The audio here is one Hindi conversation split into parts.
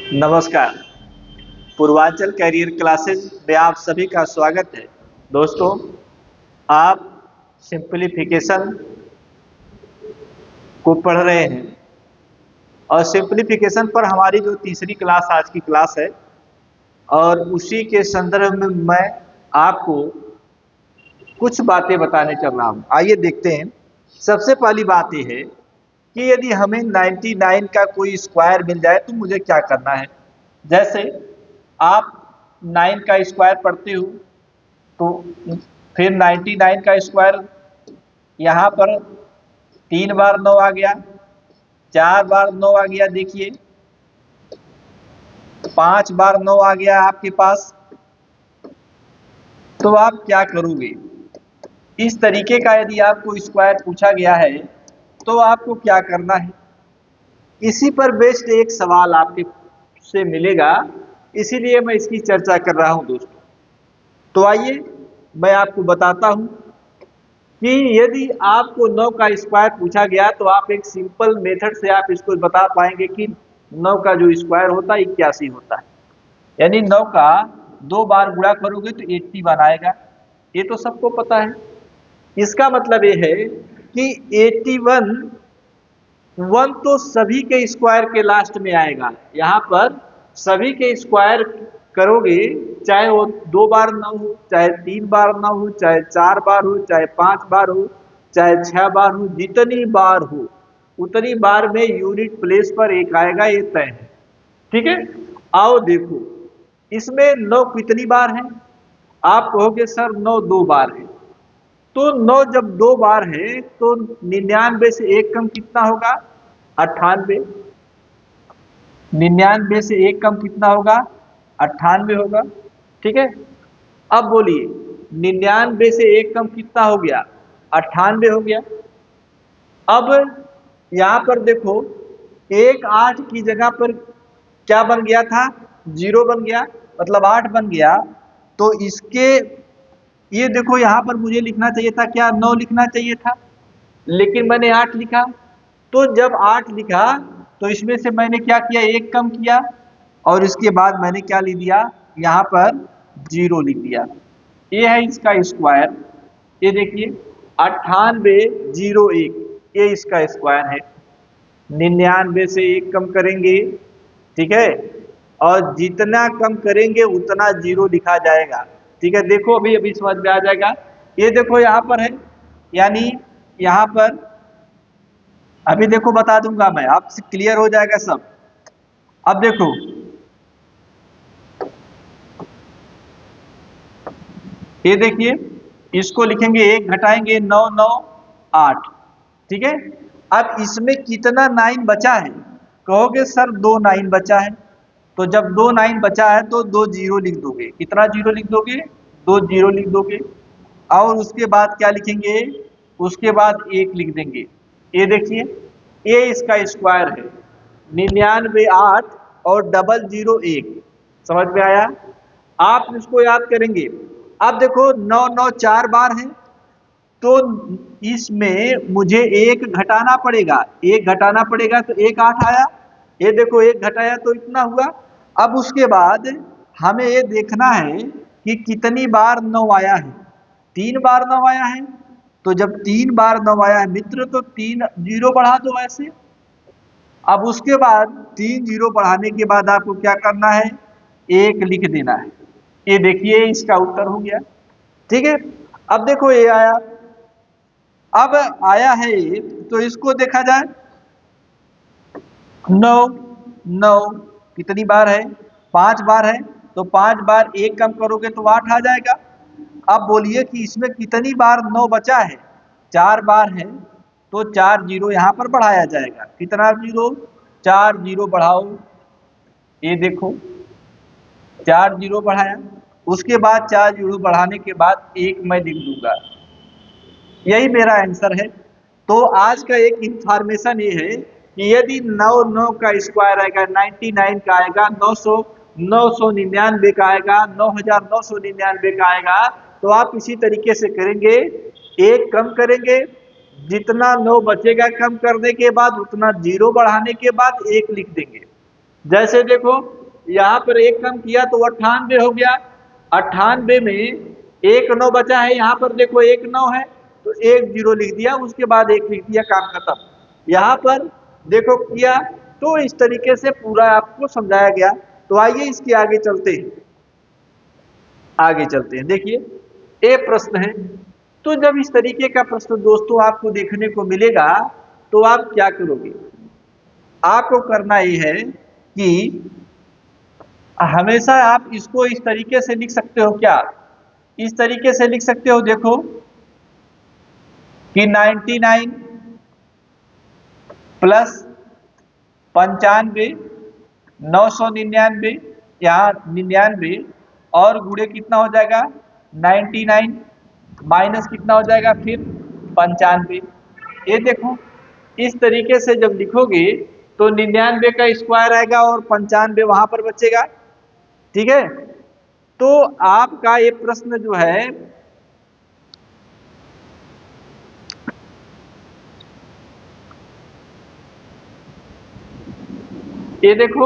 नमस्कार। पूर्वांचल कैरियर क्लासेज में आप सभी का स्वागत है। दोस्तों, आप सिंप्लीफिकेशन को पढ़ रहे हैं और सिंप्लीफिकेशन पर हमारी जो तीसरी क्लास आज की क्लास है और उसी के संदर्भ में मैं आपको कुछ बातें बताने चल रहा हूं। आइए देखते हैं। सबसे पहली बात यह है कि यदि हमें 99 का कोई स्क्वायर मिल जाए तो मुझे क्या करना है। जैसे आप 9 का स्क्वायर पढ़ते हो तो फिर 99 का स्क्वायर यहाँ पर 3 बार 9 आ गया, 4 बार 9 आ गया, देखिए 5 बार 9 आ गया आपके पास। तो आप क्या करोगे? इस तरीके का यदि आपको स्क्वायर पूछा गया है तो आपको क्या करना है, इसी पर बेस्ड एक सवाल आपके से मिलेगा, इसीलिए मैं इसकी चर्चा कर रहा हूं दोस्तों। तो आइए मैं आपको बताता हूं कि यदि आपको 9 का स्क्वायर पूछा गया तो आप एक सिंपल मेथड से आप इसको बता पाएंगे कि 9 का जो स्क्वायर होता है 81 होता है। यानी 9 का 2 बार गुणा करोगे तो 81 आएगा। ये तो सबको पता है। इसका मतलब ये है कि 81 1 तो सभी के स्क्वायर के लास्ट में आएगा। यहाँ पर सभी के स्क्वायर करोगे, चाहे वो 2 बार 9 हो, चाहे 3 बार 9 हो, चाहे 4 बार हो, चाहे 5 बार हो, चाहे 6 बार हो, जितनी बार हो उतनी बार में यूनिट प्लेस पर एक आएगा, ये तय है। ठीक है। आओ देखो इसमें 9 कितनी बार है। आप कहोगे सर 9 2 बार है। तो 9 जब 2 बार है तो 99 से एक कम कितना होगा? 98। 99 से एक कम कितना होगा? 98 होगा। ठीक है। अब बोलिए 99 से एक कम कितना हो गया? 98 हो गया। अब यहां पर देखो, एक 8 की जगह पर क्या बन गया था? 0 बन गया, मतलब 8 बन गया। तो इसके ये देखो, यहां पर मुझे लिखना चाहिए था क्या? 9 लिखना चाहिए था, लेकिन मैंने 8 लिखा। तो जब 8 लिखा तो इसमें से मैंने क्या किया? एक कम किया और इसके बाद मैंने क्या लिख दिया? यहाँ पर 0 लिख दिया। ये है इसका स्क्वायर। ये देखिए 9801, ये इसका स्क्वायर है। 99 से एक कम करेंगे, ठीक है, और जितना कम करेंगे उतना 0 लिखा जाएगा। ठीक है, देखो अभी अभी समझ में आ जाएगा। ये देखो यहाँ पर है, यानी यहाँ पर अभी देखो बता दूंगा मैं, आपसे क्लियर हो जाएगा सब। अब देखो ये देखिए, इसको लिखेंगे 1 घटाएंगे 9 9 8। ठीक है। अब इसमें कितना 9 बचा है? कहोगे सर 2 9 बचा है। तो जब 2 9 बचा है तो 2 0 लिख दोगे। कितना 0 लिख दोगे? 2 0 लिख दोगे। और उसके बाद क्या लिखेंगे? उसके बाद 1 लिख देंगे। ये देखिए, ये इसका स्क्वायर है। 99 8 और 0 1। समझ में आया? आप इसको याद करेंगे। अब देखो 9 9 4 बार है तो इसमें मुझे 1 घटाना पड़ेगा। 1 घटाना पड़ेगा तो 1 8 आया। ये देखो 1 घटाया तो इतना हुआ। अब उसके बाद हमें ये देखना है कि कितनी बार 9 आया है। 3 बार 9 आया है। तो जब 3 बार 9 आया है मित्र तो 3 0 बढ़ा दो ऐसे। अब उसके बाद 3 0 बढ़ाने के बाद आपको क्या करना है? 1 लिख देना है। ये देखिए इसका उत्तर हो गया। ठीक है। अब देखो ये आया। अब आया है ये, तो इसको देखा जाए। 9 9 कितनी बार है? 5 बार है। तो 5 बार 1 कम करोगे तो 8 आ जाएगा। अब बोलिए कि इसमें कितनी बार 9 बचा है? 4 बार है। तो 4 0 यहाँ पर बढ़ाया जाएगा। कितना 0? 4 0 बढ़ाओ। ये देखो 4 0 बढ़ाया। उसके बाद 4 0 बढ़ाने के बाद 1 मैं लिख दूंगा। यही मेरा आंसर है। तो आज का एक इंफॉर्मेशन ये है कि यदि 9 9 का स्क्वायर आएगा, 99 का आएगा, 999 का आएगा, 9999 का आएगा, तो आप इसी तरीके से करेंगे। एक कम करेंगे, जितना 9 बचेगा कम करने के बाद उतना 0 बढ़ाने के बाद 1 लिख देंगे। जैसे देखो यहाँ पर एक कम किया तो 98 हो गया, 98 में एक 9 बचा है, यहाँ पर देखो एक 9 है तो एक 0 लिख दिया, उसके बाद एक लिख दिया, काम खत्म। यहाँ पर देखो किया, तो इस तरीके से पूरा आपको समझाया गया। तो आइए इसके आगे चलते हैं, आगे चलते हैं। देखिए ए प्रश्न है, तो जब इस तरीके का प्रश्न दोस्तों आपको देखने को मिलेगा तो आप क्या करोगे? आपको करना ये है कि हमेशा आप इसको इस तरीके से लिख सकते हो। क्या इस तरीके से लिख सकते हो? देखो कि 99 प्लस 95, 999, यहाँ 99 और गुणे कितना हो जाएगा 99, माइनस कितना हो जाएगा फिर 95। ये देखो इस तरीके से जब लिखोगे तो 99 का स्क्वायर आएगा और 95 वहां पर बचेगा। ठीक है, तो आपका ये प्रश्न जो है ये देखो,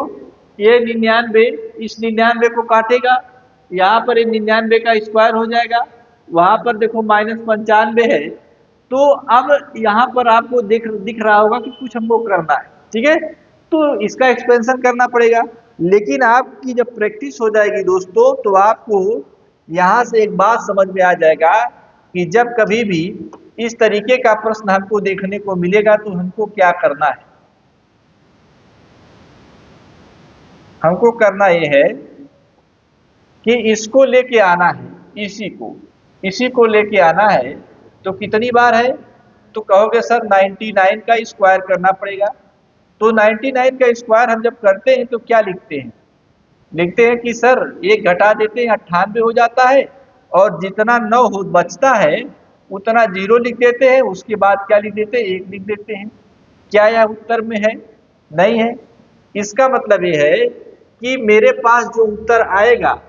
ये 99 इस 99 को काटेगा, यहाँ पर ये 99 का स्क्वायर हो जाएगा, वहां पर देखो -95 है। तो अब यहाँ पर आपको दिख रहा होगा कि कुछ हमको करना है। ठीक है, तो इसका एक्सपेंशन करना पड़ेगा। लेकिन आपकी जब प्रैक्टिस हो जाएगी दोस्तों तो आपको यहाँ से एक बात समझ में आ जाएगा कि जब कभी भी इस तरीके का प्रश्न हमको देखने को मिलेगा तो हमको क्या करना है। हमको करना यह है कि इसको लेके आना है, इसी को लेके आना है। तो कितनी बार है? तो कहोगे सर 99 का स्क्वायर करना पड़ेगा। तो 99 का स्क्वायर हम जब करते हैं तो क्या लिखते हैं? लिखते हैं कि सर एक घटा देते हैं 98 हो जाता है, और जितना 9 बचता है उतना 0 लिख देते हैं, उसके बाद क्या लिख देते हैं? 1 लिख देते हैं। क्या यह उत्तर में है? नहीं है। इसका मतलब यह है कि मेरे पास जो उत्तर आएगा,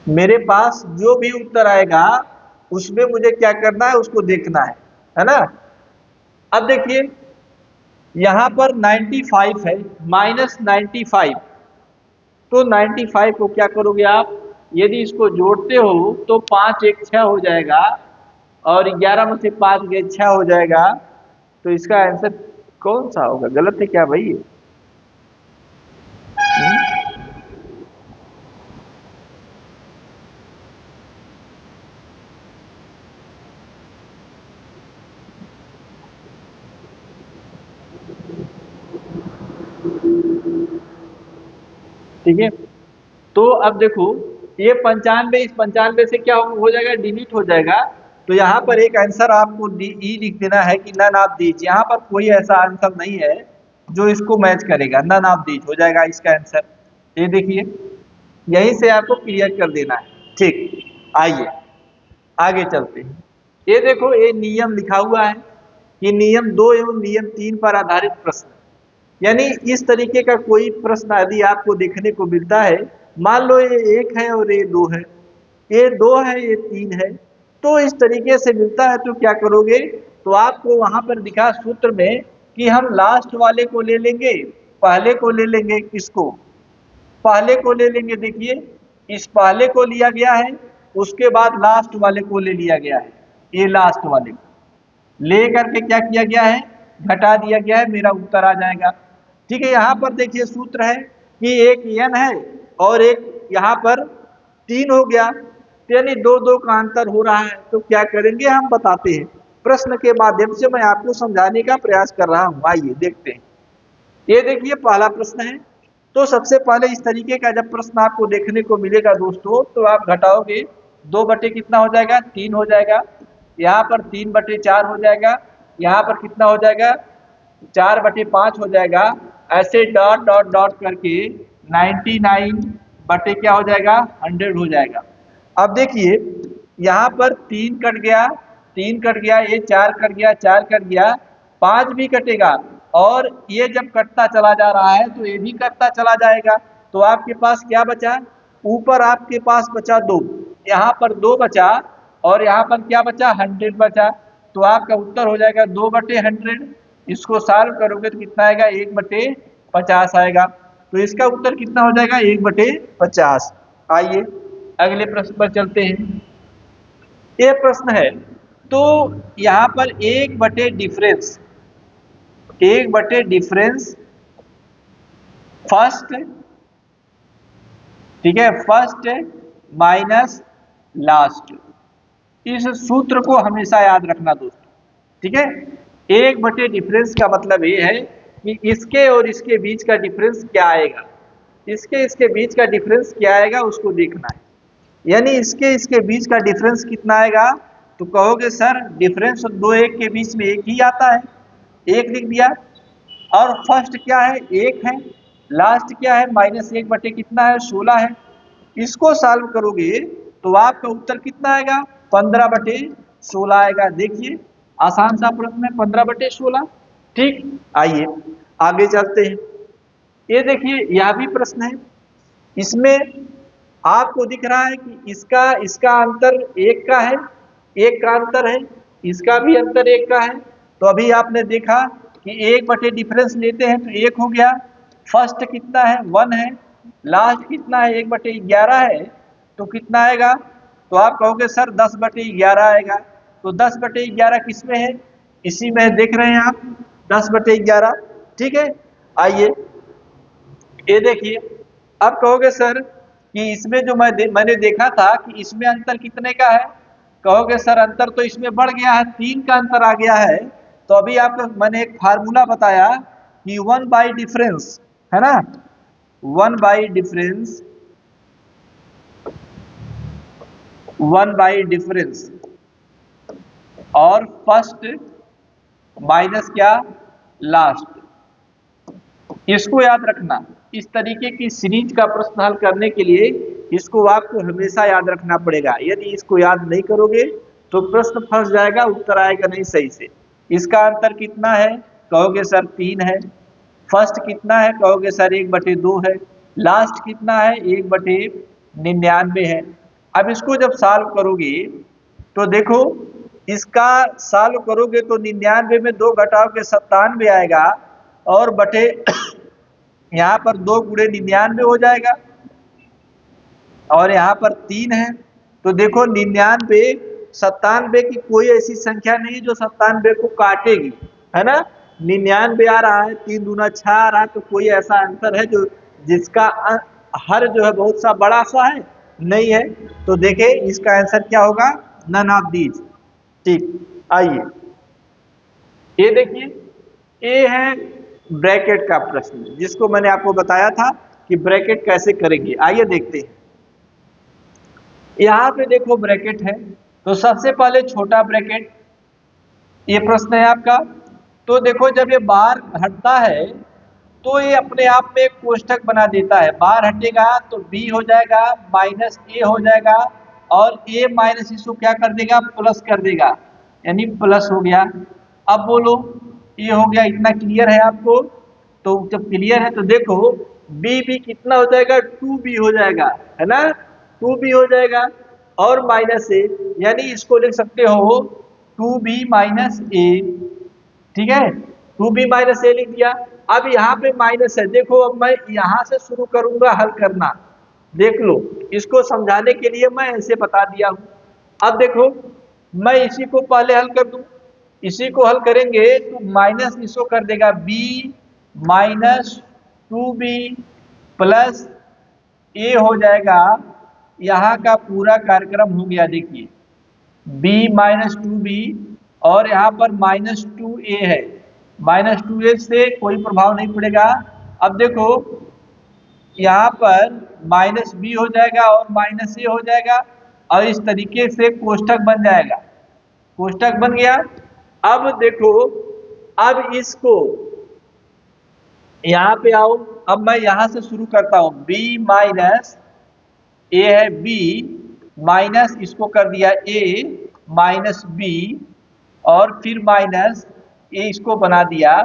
मेरे पास जो भी उत्तर आएगा उसमें मुझे क्या करना है? उसको देखना है ना। अब देखिए यहां पर 95 है, -95, तो 95 को क्या करोगे आप? यदि इसको जोड़ते हो तो 5 1 6 हो जाएगा, और 11 में से 5 गए 6 हो जाएगा। तो इसका आंसर कौन सा होगा? गलत है क्या भाई ये? ठीक है, तो अब देखो ये 95 इस 95 से क्या हो जाएगा? डिलीट हो जाएगा। तो यहाँ पर एक आंसर आपको ई लिख देना है कि नन ऑफ दीज। यहाँ पर कोई ऐसा आंसर नहीं है जो इसको मैच करेगा, नन ऑफ दीज हो जाएगा इसका आंसर। ये देखिए यहीं से आपको क्लियर कर देना है। ठीक, आइए आगे चलते हैं। ये देखो ये नियम लिखा हुआ है कि नियम 2 एवं नियम 3 पर आधारित प्रश्न। यानी इस तरीके का कोई प्रश्न यदि आपको देखने को मिलता है, मान लो ये 1 है और ये 2 है, ये 2 है ये 3 है, तो इस तरीके से मिलता है तो क्या करोगे? तो आपको वहां पर दिखा सूत्र में कि हम लास्ट वाले को ले लेंगे, पहले को ले लेंगे। किसको? पहले को ले लेंगे। देखिए इस पहले को लिया गया है, उसके बाद लास्ट वाले को ले लिया गया है। ये लास्ट वाले को ले करके क्या किया गया है? घटा दिया गया है, मेरा उत्तर आ जाएगा। ठीक है, यहाँ पर देखिए सूत्र है कि एक n है और एक यहाँ पर 3 हो गया, यानी 2 2 का अंतर हो रहा है। तो क्या करेंगे? हम बताते हैं, प्रश्न के माध्यम से मैं आपको समझाने का प्रयास कर रहा हूं। आइए देखते हैं। ये देखिए पहला प्रश्न है। तो सबसे पहले इस तरीके का जब प्रश्न आपको देखने को मिलेगा दोस्तों, तो आप घटाओगे 2 बटे कितना हो जाएगा? 3 हो जाएगा। यहाँ पर 3 बटे 4 हो जाएगा, यहाँ पर कितना हो जाएगा? 4 बटे 5 हो जाएगा। ऐसे डॉट डॉट डॉट करके 99 बटे क्या हो जाएगा? 100 हो जाएगा। अब देखिए यहाँ पर 3 कट गया, 3 कट गया, ये 4 कट गया, 4 कट गया, 5 भी कटेगा, और ये जब कटता चला जा रहा है तो ये भी कटता चला जाएगा। तो आपके पास क्या बचा? ऊपर आपके पास बचा 2, यहाँ पर 2 बचा, और यहाँ पर क्या बचा? 100 बचा। तो आपका उत्तर हो जाएगा 2 बटे 100। इसको सॉल्व करोगे तो कितना आएगा? 1 बटे 50 आएगा। तो इसका उत्तर कितना हो जाएगा? 1/50। आइए अगले प्रश्न पर चलते हैं। ये प्रश्न है, तो यहाँ पर 1/डिफरेंस, 1/डिफरेंस फर्स्ट, ठीक है, फर्स्ट माइनस लास्ट, इस सूत्र को हमेशा याद रखना दोस्तों, ठीक है। 1/डिफरेंस का मतलब ये है कि इसके और इसके बीच का डिफरेंस क्या आएगा, इसके बीच का डिफरेंस क्या आएगा उसको देखना है। यानी इसके बीच का डिफरेंस कितना आएगा, तो कहोगे सर डिफरेंस दो एक के बीच में एक ही आता है, एक लिख दिया। और फर्स्ट क्या है? 1 है। लास्ट क्या है? -1 बटे कितना है? 16 है। इसको सॉल्व करोगे तो आपका उत्तर कितना आएगा? 15/16 आएगा। देखिए आसान सा प्रश्न है, 15/16। ठीक, आइए आगे चलते हैं। ये देखिए यह भी प्रश्न है, इसमें आपको दिख रहा है कि इसका अंतर 1 का है, 1 का अंतर है, इसका भी अंतर 1 का है। तो अभी आपने देखा कि 1 डिफरेंस लेते हैं तो 1 हो गया। फर्स्ट कितना है? 1 है। लास्ट कितना है? 1/11 है। तो कितना आएगा? तो आप कहोगे सर 10/11 आएगा। तो 10/11 किस में है? इसी में देख रहे हैं आप, 10/11। ठीक है, आइए ये देखिए। अब कहोगे सर कि इसमें जो मैंने देखा था कि इसमें अंतर कितने का है, कहोगे सर अंतर तो इसमें बढ़ गया है, 3 का अंतर आ गया है। तो अभी आपको मैंने एक फार्मूला बताया कि 1/डिफरेंस है ना, 1/डिफरेंस, 1/डिफरेंस और फर्स्ट माइनस क्या? लास्ट, इसको याद रखना। इस तरीके की सीरीज का प्रश्न हल करने के लिए इसको आपको हमेशा याद रखना पड़ेगा। यदि इसको याद नहीं करोगे तो प्रश्न फंस जाएगा, उत्तर आएगा नहीं सही से। इसका अंतर कितना है? कहोगे सर 3 है। फर्स्ट कितना है? कहोगे सर 1/2 है। लास्ट कितना है? 1/99 है। अब इसको जब सॉल्व करोगे तो देखो, इसका सॉल्व करोगे तो 99 में 2 घटाओगे 97 आएगा, और बटे यहाँ पर 2 गुणे 99 हो जाएगा, और यहाँ पर 3 है। तो देखो 99 97 की कोई ऐसी संख्या नहीं जो 97 को काटेगी, है ना। 99 आ रहा है, 3 दूना 6 आ रहा है, तो कोई ऐसा आंसर है जो जिसका हर जो है बहुत सा बड़ा सा है? नहीं है। तो देखे इसका आंसर क्या होगा? None of these. ठीक, आइए ये देखिए, ये है ब्रैकेट का प्रश्न, जिसको मैंने आपको बताया था कि ब्रैकेट कैसे करेंगे। आइए देखते हैं। यहाँ पे देखो ब्रैकेट है, तो सबसे पहले छोटा ब्रैकेट, ये प्रश्न है आपका। तो देखो जब ये बाहर हटता है तो ये अपने आप में एक कोष्ठक बना देता है, बाहर हटेगा तो b हो जाएगा -a हो जाएगा, और a माइनस इसको क्या कर देगा? प्लस कर देगा, यानी प्लस हो गया। अब बोलो ये हो गया, इतना क्लियर है आपको? तो जब क्लियर है तो देखो b भी कितना हो जाएगा? 2b हो जाएगा, है ना, 2b हो जाएगा, और -a, यानी इसको लिख सकते हो 2b - a। ठीक है, 2b - a लिख दिया। अब यहाँ पे माइनस है, देखो अब मैं यहाँ से शुरू करूंगा हल करना, देख लो, इसको समझाने के लिए मैं ऐसे बता दिया हूं। अब देखो मैं इसी को पहले हल कर दूं, इसी को हल करेंगे तो माइनस इसको कर देगा b - 2b प्लस a हो जाएगा। यहाँ का पूरा कार्यक्रम हो गया, देखिए b - 2b, और यहाँ पर -2a है, -2a से कोई प्रभाव नहीं पड़ेगा। अब देखो यहाँ पर -b हो जाएगा और -a हो जाएगा, और इस तरीके से कोष्ठक बन जाएगा, कोष्ठक बन गया। अब देखो, अब इसको यहाँ पे आओ, अब मैं यहाँ से शुरू करता हूँ, b माइनस a है, b माइनस इसको कर दिया a माइनस b, और फिर माइनस a इसको बना दिया,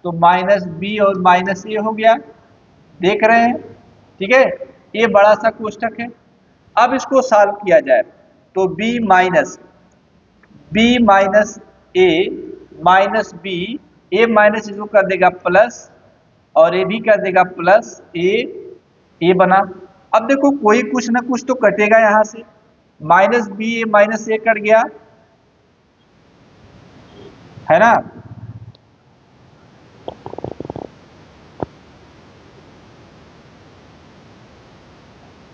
तो -b और -a हो गया, देख रहे हैं। ठीक है, ये बड़ा सा कोष्ठक है। अब इसको सॉल्व किया जाए तो b minus a minus b, a minus इसको कर देगा प्लस, और ये भी कर देगा प्लस ए बना। अब देखो कोई कुछ ना कुछ तो कटेगा यहां से, माइनस बी ए माइनस ए कट गया, है ना।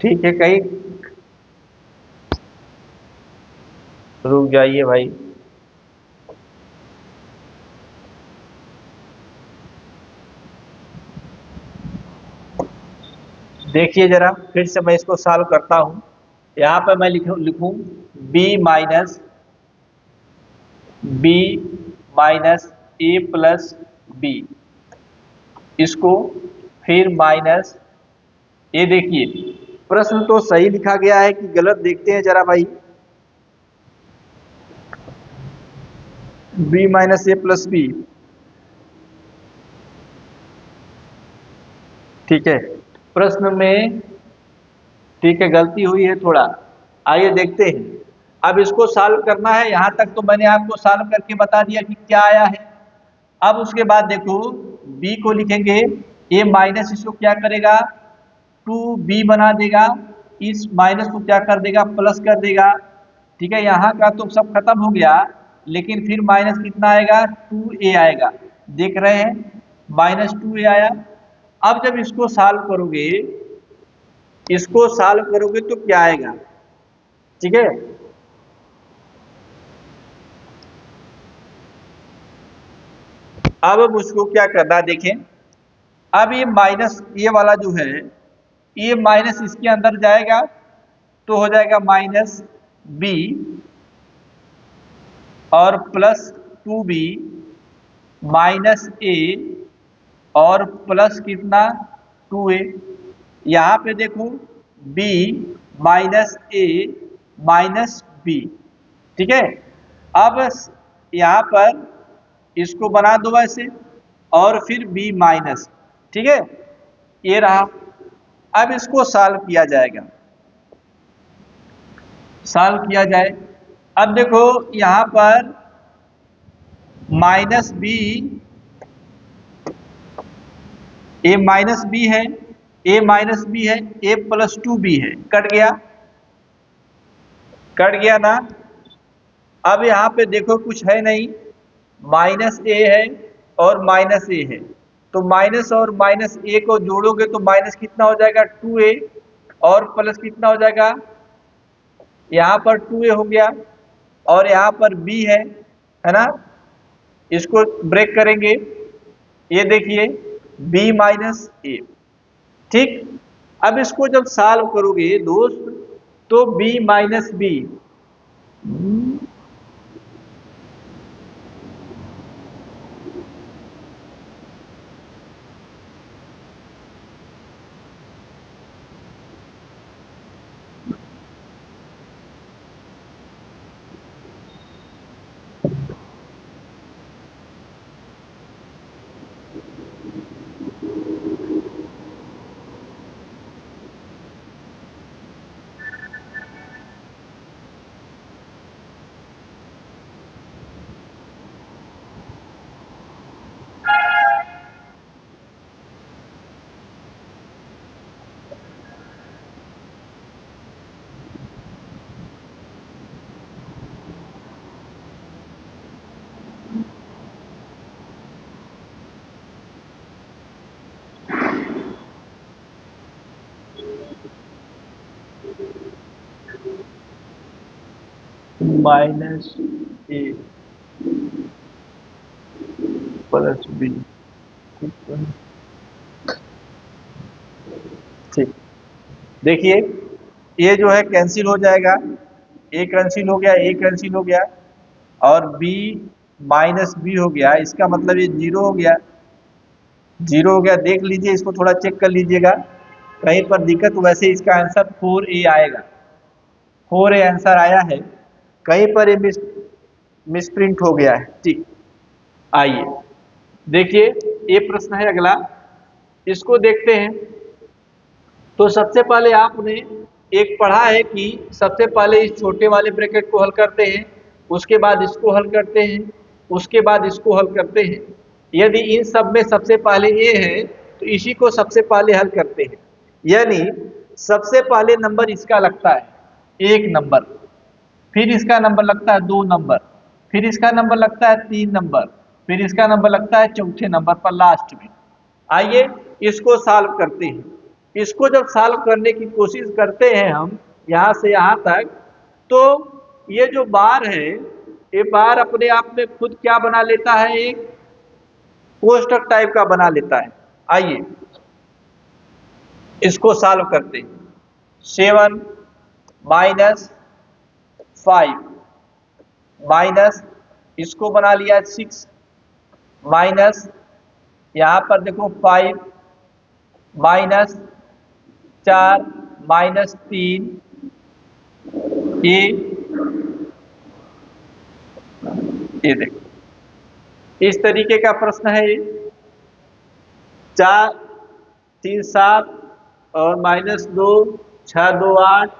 ठीक है, कहीं रुक जाइए भाई। देखिए जरा फिर से मैं इसको सॉल्व करता हूं। यहां पर मैं लिखूं बी माइनस ए प्लस बी, इसको फिर माइनस, ये देखिए प्रश्न तो सही लिखा गया है कि गलत, देखते हैं जरा भाई। बी माइनस ए प्लस बी, ठीक है, प्रश्न में ठीक है गलती हुई है थोड़ा। आइए देखते हैं, अब इसको सॉल्व करना है। यहां तक तो मैंने आपको सॉल्व करके बता दिया कि क्या आया है। अब उसके बाद देखो b को लिखेंगे, a माइनस इसको क्या करेगा 2b बना देगा, इस माइनस को क्या कर देगा प्लस कर देगा। ठीक है, यहाँ का तो सब खत्म हो गया, लेकिन फिर माइनस कितना आएगा 2a आएगा, देख रहे हैं माइनस 2a आया। अब जब इसको सॉल्व करोगे, इसको सॉल्व करोगे तो क्या आएगा, ठीक है। अब उसको क्या करना देखें, अब ये माइनस ये वाला जो है, ये माइनस इसके अंदर जाएगा तो हो जाएगा माइनस बी और प्लस 2b माइनस ए और प्लस कितना 2a। यहां पे देखो b माइनस ए माइनस बी, ठीक है। अब यहां पर इसको बना दो ऐसे और फिर b माइनस, ठीक है, ये रहा। अब इसको सॉल्व किया जाएगा, सॉल्व किया जाए। अब देखो यहां पर माइनस बी, ए माइनस बी है, ए माइनस बी है, ए प्लस 2b है, कट गया, कट गया ना। अब यहां पे देखो कुछ है नहीं, माइनस ए है और माइनस ए है, तो माइनस और माइनस ए को जोड़ोगे तो माइनस कितना हो जाएगा 2a और प्लस कितना हो जाएगा, यहां पर 2a हो गया और यहां पर b है ना। इसको ब्रेक करेंगे, ये देखिए b माइनस ए, ठीक। अब इसको जब सॉल्व करोगे दोस्त तो b माइनस बी, माइनस ए प्लस बी, ठीक। देखिए ये जो है कैंसिल हो जाएगा, ए कैंसिल हो गया, ए कैंसिल हो गया और b माइनस बी हो गया, इसका मतलब ये जीरो हो गया, जीरो हो गया। देख लीजिए, इसको थोड़ा चेक कर लीजिएगा कहीं पर दिक्कत, वैसे इसका आंसर 4a आएगा, 4a आंसर आया है, कहीं पर ये मिसप्रिंट हो गया है, ठीक। आइए देखिए ये प्रश्न है अगला, इसको देखते हैं। तो सबसे पहले आपने एक पढ़ा है कि सबसे पहले इस छोटे वाले ब्रैकेट को हल करते हैं, उसके बाद इसको हल करते हैं, उसके बाद इसको हल करते हैं। यदि इन सब में सबसे पहले ए है तो इसी को सबसे पहले हल करते हैं। यानी सबसे पहले नंबर इसका लगता है 1 नंबर, फिर इसका नंबर लगता है 2 नंबर, फिर इसका नंबर लगता है 3 नंबर, फिर इसका नंबर लगता है चौथे नंबर पर लास्ट में। आइए इसको सॉल्व करते हैं। इसको जब सॉल्व करने की कोशिश करते हैं हम यहाँ से यहाँ तक, तो ये जो बार है ये बार अपने आप में खुद क्या बना लेता है, एक कोष्टक टाइप का बना लेता है। आइए इसको सॉल्व करते हैं। 7 माइनस 5 माइनस इसको बना लिया 6 माइनस यहाँ पर देखो 5 माइनस 4 माइनस 3 ये देखो इस तरीके का प्रश्न है ये। 4 3 7 और माइनस 2 6 2 8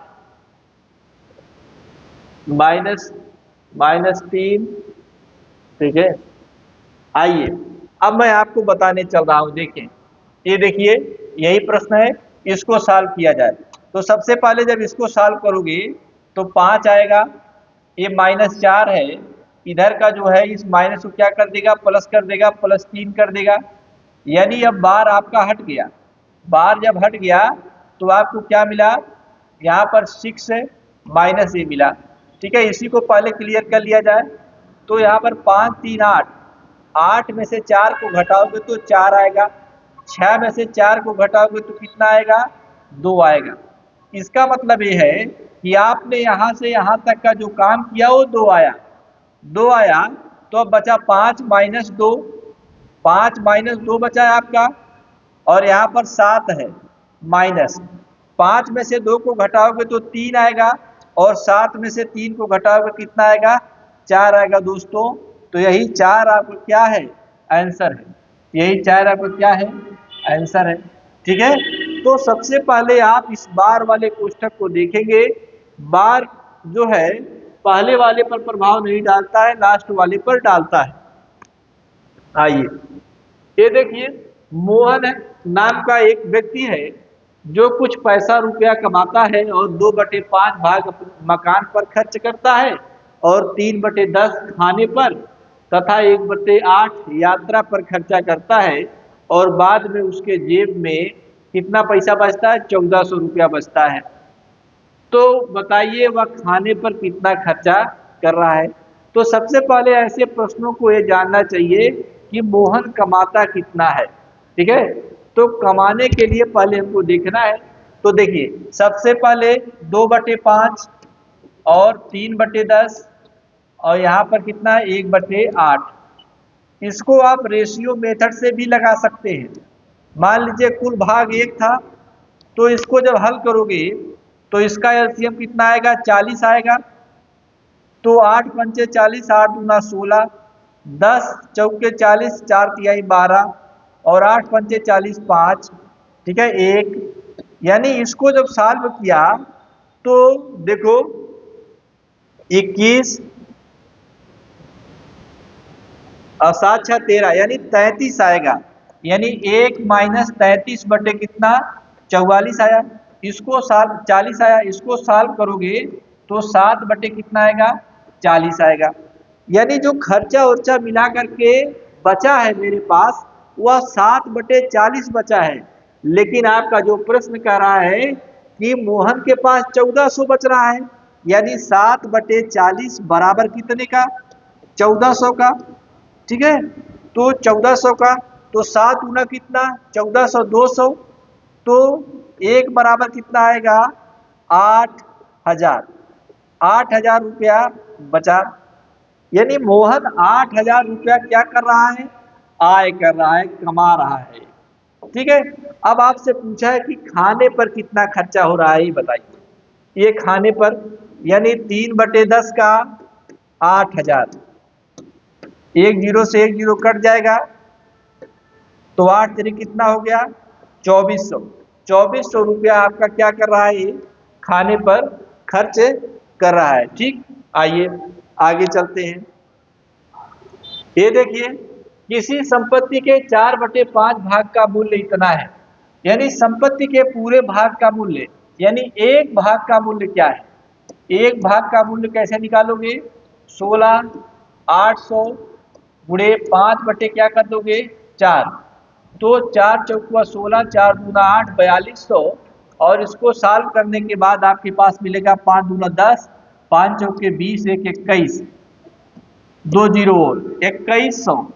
माइनस 3, ठीक है। आइए अब मैं आपको बताने चल रहा हूं, देखें ये देखिए यही प्रश्न है, इसको सॉल्व किया जाए। तो सबसे पहले जब इसको सॉल्व करोगे तो 5 आएगा, ये -4 है, इधर का जो है इस माइनस को क्या कर देगा, प्लस कर देगा, +3 कर देगा। यानी अब बार आपका हट गया। बार जब हट गया तो आपको क्या मिला, यहाँ पर 6 है माइनस ये मिला, ठीक है। इसी को पहले क्लियर कर लिया जाए। तो यहाँ पर 5 3 8, 8 में से 4 को घटाओगे तो 4 आएगा, 6 में से 4 को घटाओगे तो कितना आएगा, 2 आएगा। इसका मतलब ये है कि आपने यहाँ से यहाँ तक का जो काम किया वो 2 आया, 2 आया। तो अब बचा 5 माइनस 2, 5 माइनस 2 बचा है आपका, और यहाँ पर 7 है माइनस 5 में से 2 को घटाओगे तो 3 आएगा, और 7 में से 3 को घटाओगे कितना आएगा, 4 आएगा दोस्तों। तो यही 4 आपको क्या है, आंसर है। यही 4 आपको क्या है, आंसर है, ठीक है। तो सबसे पहले आप इस बार वाले कोष्ठक को देखेंगे। बार जो है पहले वाले पर प्रभाव नहीं डालता है, लास्ट वाले पर डालता है। आइए ये देखिए, मोहन नाम का एक व्यक्ति है जो कुछ पैसा रुपया कमाता है और 2/5 भाग अपने मकान पर खर्च करता है, और 3/10 खाने पर तथा 1/8 यात्रा पर खर्चा करता है, और बाद में उसके जेब में कितना पैसा बचता है, 1400 रुपया बचता है। तो बताइए वह खाने पर कितना खर्चा कर रहा है। तो सबसे पहले ऐसे प्रश्नों को ये जानना चाहिए कि मोहन कमाता कितना है, ठीक है। तो कमाने के लिए पहले हमको देखना है। तो देखिए सबसे पहले 2/5 और 3/10 और यहाँ पर कितना है 1/8। इसको आप रेशियो मेथड से भी लगा सकते हैं। मान लीजिए कुल भाग 1 था, तो इसको जब हल करोगे तो इसका एलसीएम कितना आएगा, 40 आएगा। तो 8 पंचे 40, 8 दूना 16, 10 चौके 40, 4 तिहाई 12, और 8 पंचे 40 5, ठीक है 1। यानी इसको जब सॉल्व किया तो देखो 21 और 7 6 13 यानी 33 आएगा। यानी 1 माइनस 33 बटे कितना, 44 आया। इसको 40 आया, इसको सॉल्व करोगे तो 7 बटे कितना आएगा, 40 आएगा। यानी जो खर्चा उर्चा मिला करके बचा है मेरे पास वह 7/40 बचा है। लेकिन आपका जो प्रश्न कह रहा है कि मोहन के पास 1400 बच रहा है, यानी 7/40 बराबर कितने का, 1400 का, ठीक है। तो 1400 का, तो 7 गुना कितना, 1400 200, तो 1 बराबर कितना आएगा, 8000, 8000 रुपया बचा। यानी मोहन 8000 रुपया क्या कर रहा है, आय कर रहा है, कमा रहा है, ठीक है। अब आपसे पूछा है कि खाने पर कितना खर्चा हो रहा है, ये बताइए। ये खाने पर यानी 3/10 का 8000, 1 0 से 1 0 कट जाएगा, तो 8 3 कितना हो गया, 2400। 2400 रुपया आपका क्या कर रहा है, ये खाने पर खर्च कर रहा है, ठीक। आइए आगे चलते हैं। ये देखिए किसी संपत्ति के 4/5 भाग का मूल्य इतना है, यानी संपत्ति के पूरे भाग का मूल्य, यानी एक भाग का मूल्य क्या है, एक भाग का मूल्य कैसे निकालोगे, 16,800 गुणे 5 बटे क्या कर दोगे 4, तो 4 चौकुआ 16, 4 दूना 8, 4200, और इसको सॉल्व करने के बाद आपके पास मिलेगा 5 दूना 10, 5 चौके 20, 1 21, 2 जीरो और 2100।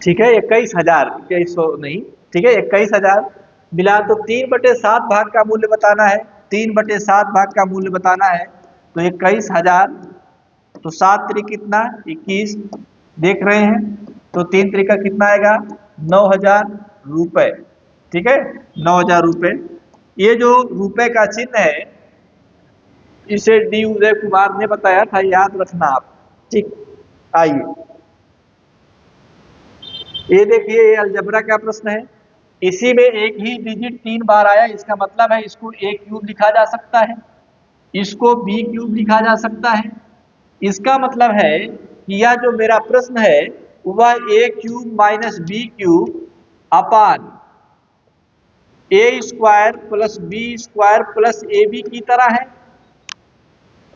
ठीक है, 21,000, 2100 नहीं, ठीक है 21,000 मिला। तो 3/7 भाग का मूल्य बताना है, 3/7 भाग का मूल्य बताना है, तो 21,000, तो 7 त्रिक कितना 21, देख रहे हैं, तो 3 त्रिका कितना आएगा 9,000 रुपए। ठीक है, 9,000 रुपए। ये जो रुपए का चिन्ह है इसे डी उदय कुमार ने बताया था, याद रखना आप। ठीक, आइए ये देखिए, ये अलजेब्रा का प्रश्न है, इसी में एक ही डिजिट 3 बार आया, इसका मतलब है इसको a क्यूब लिखा जा सकता है, इसको b क्यूब लिखा जा सकता है। इसका मतलब है कि यह जो मेरा प्रश्न है वह a cube minus B cube upon a square plus B square plus A B की तरह है,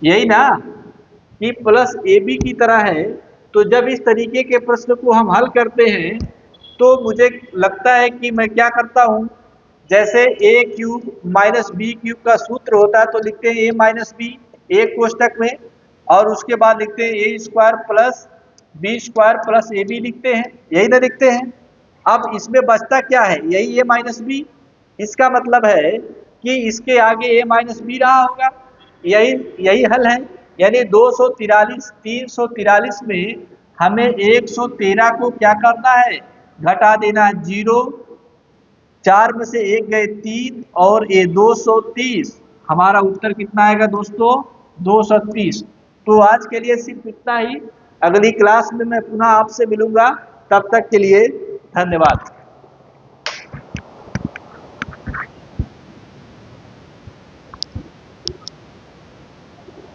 यही ना, कि प्लस ए बी की तरह है। तो जब इस तरीके के प्रश्न को हम हल करते हैं तो मुझे लगता है कि मैं क्या करता हूं, जैसे a cube minus B cube का सूत्र होता है तो लिखते हैं a माइनस बी एक कोष्टक में, और उसके बाद लिखते हैं a square plus B square plus A B लिखते हैं, यही ना लिखते हैं। अब इसमें बचता क्या है, यही a माइनस बी, इसका मतलब है कि इसके आगे a माइनस बी रहा होगा, यही यही हल है। यानी 343 में हमें 113 को क्या करना है, घटा देना, 0, 4 में से 1 गए 3, और ये 230, हमारा उत्तर कितना आएगा दोस्तों 230। तो आज के लिए सिर्फ इतना ही, अगली क्लास में मैं पुनः आपसे मिलूंगा, तब तक के लिए धन्यवाद।